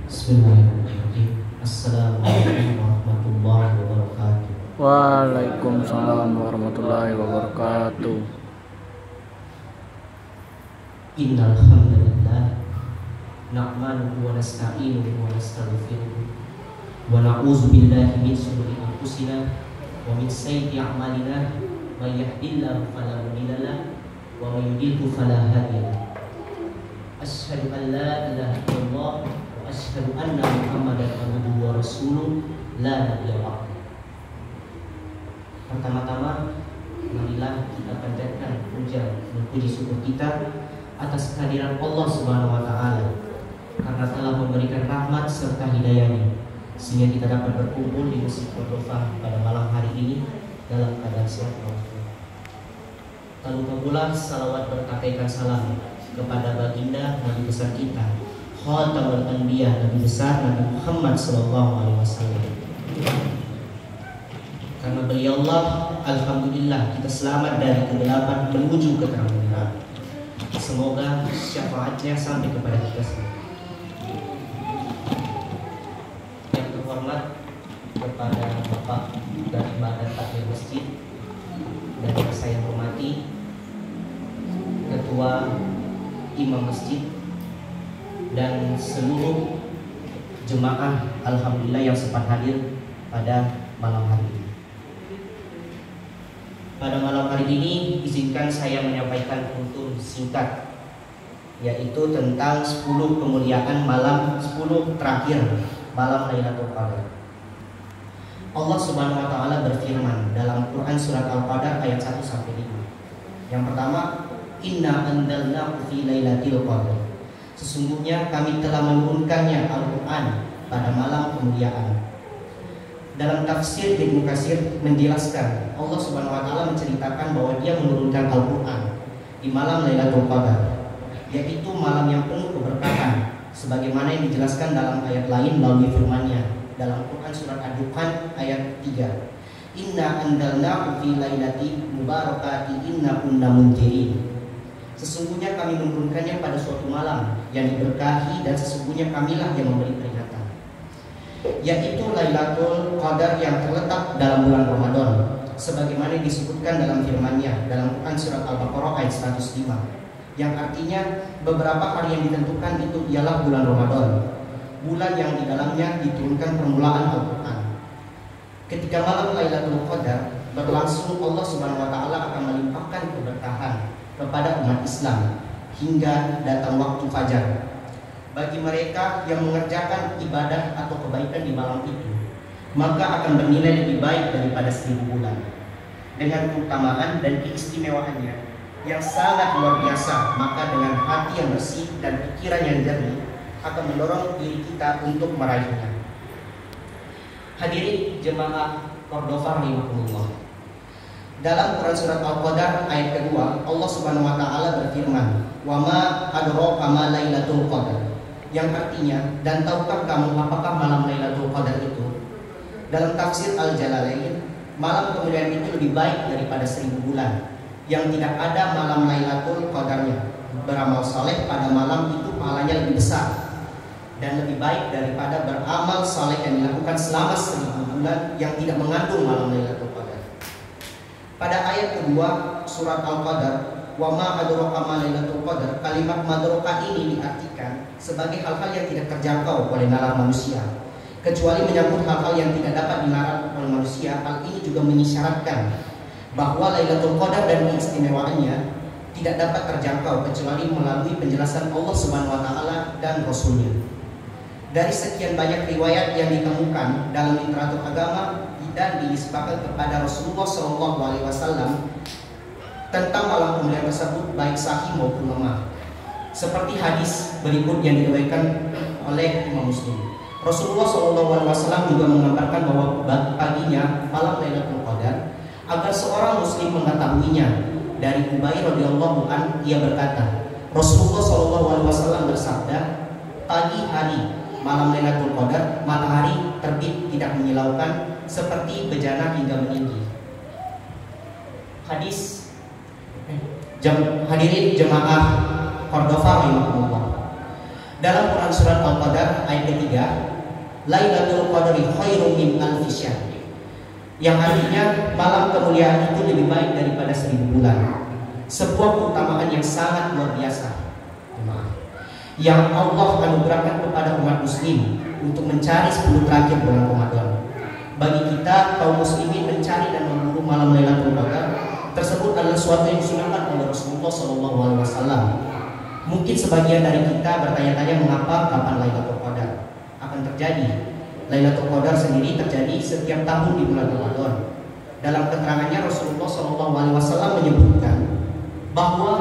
Bismillahirrahmanirrahim. Assalamualaikum warahmatullahi wabarakatuh. Waalaikumsalam warahmatullahi wabarakatuh. Innal hamdalillah nahmaduhu wa nasta'inuhu wa nastaghfiruh wa na'udzu billahi min shururi anfusina wa min sayyiati a'malina may yahdihillahu fala mudilla lahu wa may yudlil fala hadiya lahu. Asyhadu an la ilaha illallah wa asyhadu anna Muhammadan abduhu wa rasuluh la nabiyya ba'dahu. Pertama-tama marilah kita panjatkan puja dan puji syukur kita atas kehadiran Allah Subhanahu wa taala karena telah memberikan rahmat serta hidayahnya sehingga kita dapat berkumpul di Masjid Cordova pada malam hari ini dalam keadaan sehat walafiat. Tak lupa pula salawat berpakaikan salam kepada baginda Nabi besar kita, Khatamul Anbiya, Nabi besar Nabi Muhammad sallallahu alaihi wasallam. Karena beliaulah alhamdulillah kita selamat dari kegelapan menuju ke terang benderang. Semoga syafaatnya sampai kepada kita semua. Yang terhormat kepada Bapak dari Badan Takmir Masjid dan yang saya hormati Ketua Imam Masjid dan seluruh jemaah alhamdulillah yang sempat hadir pada malam hari ini. Pada malam hari ini izinkan saya menyampaikan kultur singkat, yaitu tentang 10 kemuliaan malam 10 terakhir malam Lailatul Qadar. Allah Subhanahu wa taala berfirman dalam Quran surat Al-Qadar ayat 1 sampai 5. Yang pertama, Inna anzalnahu fi lailatul qadar. Sesungguhnya kami telah menurunkannya Al-Quran pada malam kemuliaan. Dalam tafsir Ibnu Katsir menjelaskan Allah Subhanahu wa taala menceritakan bahwa Dia menurunkan Al-Quran di malam Lailatul Qadar, yaitu malam yang penuh keberkahan sebagaimana yang dijelaskan dalam ayat lain melalui firman-Nya dalam Quran surat Ad-Dukhan ayat 3. Inna anzalnahu fi lailati mubarakati inna kunna munzirin. Sesungguhnya kami menurunkannya pada suatu malam yang diberkahi dan sesungguhnya kamilah yang memberi peringatan, yaitu Lailatul Qadar yang terletak dalam bulan Ramadan sebagaimana disebutkan dalam firman-Nya dalam Quran surat Al-Baqarah ayat 105, yang artinya beberapa hari yang ditentukan itu ialah bulan Ramadan, bulan yang di dalamnya diturunkan permulaan Al-Quran. Ketika malam Lailatul Qadar berlangsung, Allah Subhanahu wa taala akan melimpahkan keberkahan kepada umat Islam hingga datang waktu fajar. Bagi mereka yang mengerjakan ibadah atau kebaikan di malam itu, maka akan bernilai lebih baik daripada 1000 bulan. Dengan keutamaan dan keistimewaannya yang sangat luar biasa, maka dengan hati yang bersih dan pikiran yang jernih akan mendorong diri kita untuk meraihnya. Hadirin jemaah Cordova rahimahullah. Dalam Quran surat Al-Qadar ayat kedua, Allah Subhanahu wa taala berfirman, "Wa ma adraka ma lailatul qadar." Yang artinya, dan tahukah kamu apakah malam Lailatul Qadar itu? Dalam tafsir Al-Jalalain, malam kemuliaan itu lebih baik daripada 1000 bulan yang tidak ada malam Lailatul Qadarnya. Beramal saleh pada malam itu pahalanya lebih besar dan lebih baik daripada beramal saleh yang dilakukan selama 1000 bulan yang tidak mengandung malam Lailatul Qadar. Pada ayat kedua surat Al-Qadar, wa ma adraka ma lailatul qadar, kalimat madroka ini diartikan sebagai hal-hal yang tidak terjangkau oleh nalar manusia. Kecuali menyangkut hal-hal yang tidak dapat dinalar oleh manusia, hal ini juga mengisyaratkan bahwa Lailatul Qadar dan keistimewaannya tidak dapat terjangkau kecuali melalui penjelasan Allah Subhanahu wa taala dan Rasul-Nya. Dari sekian banyak riwayat yang ditemukan dalam literatur agama dan dinisbahkan kepada Rasulullah SAW tentang malam kemuliaan tersebut, baik sahih maupun lemah. Seperti hadis berikut yang diriwayatkan oleh Imam Muslim. Rasulullah SAW juga mengabarkan bahwa paginya malam Lailatul Qadar agar seorang muslim mengetahuinya. Dari Ubay radhiyallahu an, ia berkata, Rasulullah SAW bersabda, pagi hari malam Lailatul Qadar matahari terbit tidak menyilaukan seperti bejana hingga meninggi. Hadis hadirin jemaah Cordova rahimahullah. Dalam Quran surat Al-Qadar ayat ketiga, Lailatul Qadri khairum min alfi syahr, yang artinya malam kemuliaan itu lebih baik daripada 1000 bulan. Sebuah keutamaan yang sangat luar biasa yang Allah anugerahkan kepada umat muslim untuk mencari 10 terakhir bulan Ramadan. Bagi kita kaum muslimin mencari dan memburu malam Lailatul Qadar tersebut adalah suatu yang disunahkan oleh Rasulullah SAW. Mungkin sebagian dari kita bertanya-tanya mengapa kapan Lailatul Qadar akan terjadi. Lailatul Qadar sendiri terjadi setiap tahun di bulan Ramadan. Dalam keterangannya Rasulullah SAW menyebutkan bahwa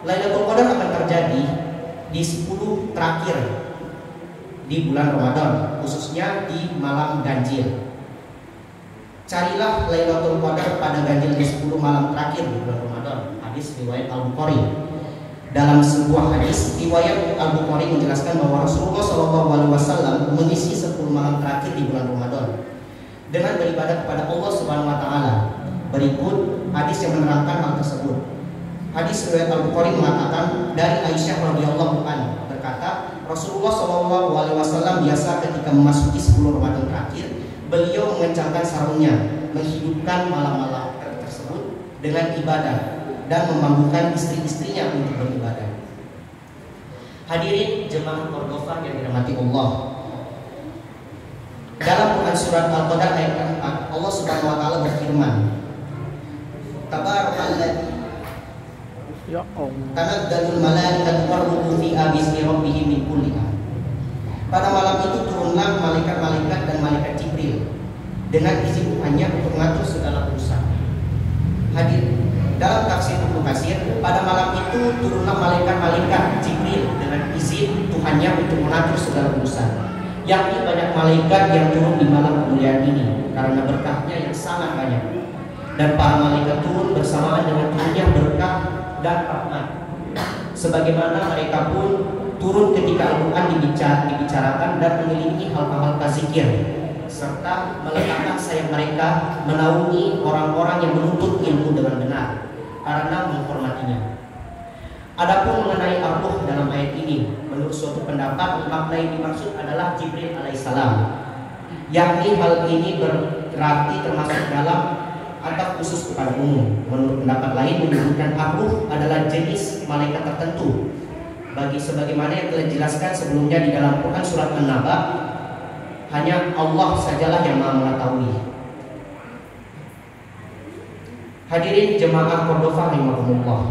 Lailatul Qadar akan terjadi di 10 terakhir di bulan Ramadan, khususnya di malam ganjil. Carilah Lailatul Qadar pada ganjil di 10 malam terakhir di bulan Ramadan. Hadis riwayat Al-Bukhari. Dalam sebuah hadis riwayat Al-Bukhari menjelaskan bahwa Rasulullah SAW mengisi 10 malam terakhir di bulan Ramadan dengan beribadah kepada Allah Subhanahu wa taala. Berikut hadis yang menerangkan hal tersebut. Hadis riwayat Al-Bukhari mengatakan dari Aisyah radhiyallahu anha berkata, Rasulullah SAW biasa ketika memasuki 10 Ramadan terakhir, beliau mengencangkan sarungnya, menghidupkan malam-malam tersebut dengan ibadah dan membangunkan istri-istrinya untuk beribadah. Hadirin jemaah Cordova yang dirahmati Allah. Dalam Quran surat Al-Qadar ayat 4, Allah Subhanahu wa taala berfirman, Tabarakalladzi Ya Allah. tanazzalul malaikatu warruhu fiha bismi rabbihim min kulli amr. Pada malam itu turunlah malaikat-malaikat dan malaikat Jibril dengan izin Tuhannya untuk mengatur segala urusan. Hadir dalam tafsir Ibnu Katsir, pada malam itu turunlah malaikat-malaikat Jibril dengan izin Tuhannya untuk mengatur segala urusan. Yakni banyak malaikat yang turun di malam kemuliaan ini karena berkahnya yang sangat banyak. Dan para malaikat turun bersamaan dengan turunnya berkah dan rahmat. Sebagaimana mereka pun turun ketika Al-Quran dibicarakan dan mengiringi hal-hal zikir, serta meletakkan sayap mereka menaungi orang-orang yang menuntut ilmu dengan benar karena menghormatinya. Adapun mengenai Ar-Ruh dalam ayat ini, menurut suatu pendapat makna yang dimaksud adalah Jibril alaihissalam, yakni hal ini berarti termasuk dalam atau khusus kepada umum. Menurut pendapat lain menyebutkan Ar-Ruh adalah jenis malaikat tertentu. Bagi sebagaimana yang telah dijelaskan sebelumnya di dalam Quran surat An-Naba, hanya Allah sajalah yang Maha mengetahui. Hadirin jemaah Cordova rahimakumullah.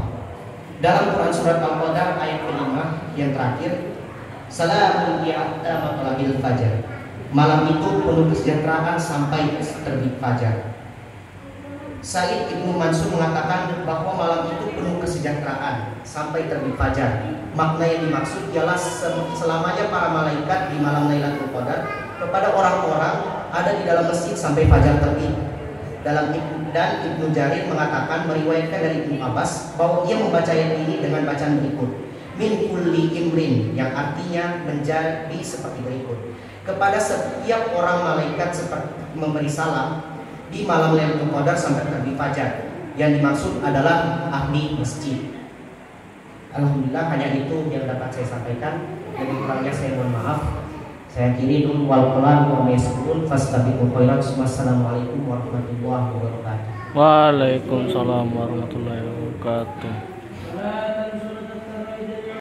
Dalam Quran surat Al-Qadar ayat ke-5 yang terakhir, Salamun hiya hatta matla'il fajar. Malam itu penuh kesejahteraan sampai terbit fajar. Said Ibnu Mansur mengatakan bahwa malam itu penuh kesejahteraan sampai terbit fajar. Makna yang dimaksud ialah selamanya para malaikat di malam Lailatul Qadar kepada orang-orang ada di dalam masjid sampai fajar terbit. Dan Ibnu Jarir mengatakan meriwayatkan dari Ibnu Abbas bahwa ia membaca ayat ini dengan bacaan berikut, min kulli imrin, yang artinya menjadi seperti berikut. Kepada setiap orang malaikat seperti memberi salam di malam Lailatul Qadar sampai terbit fajar. Yang dimaksud adalah ahli masjid. Alhamdulillah hanya itu yang dapat saya sampaikan. Lebih kurangnya saya mohon maaf. Saya akhiri dulu wal qalam wa yasqul fastabiqul khairat. Wassalamualaikum warahmatullahi wabarakatuh. Waalaikumsalam warahmatullahi wabarakatuh.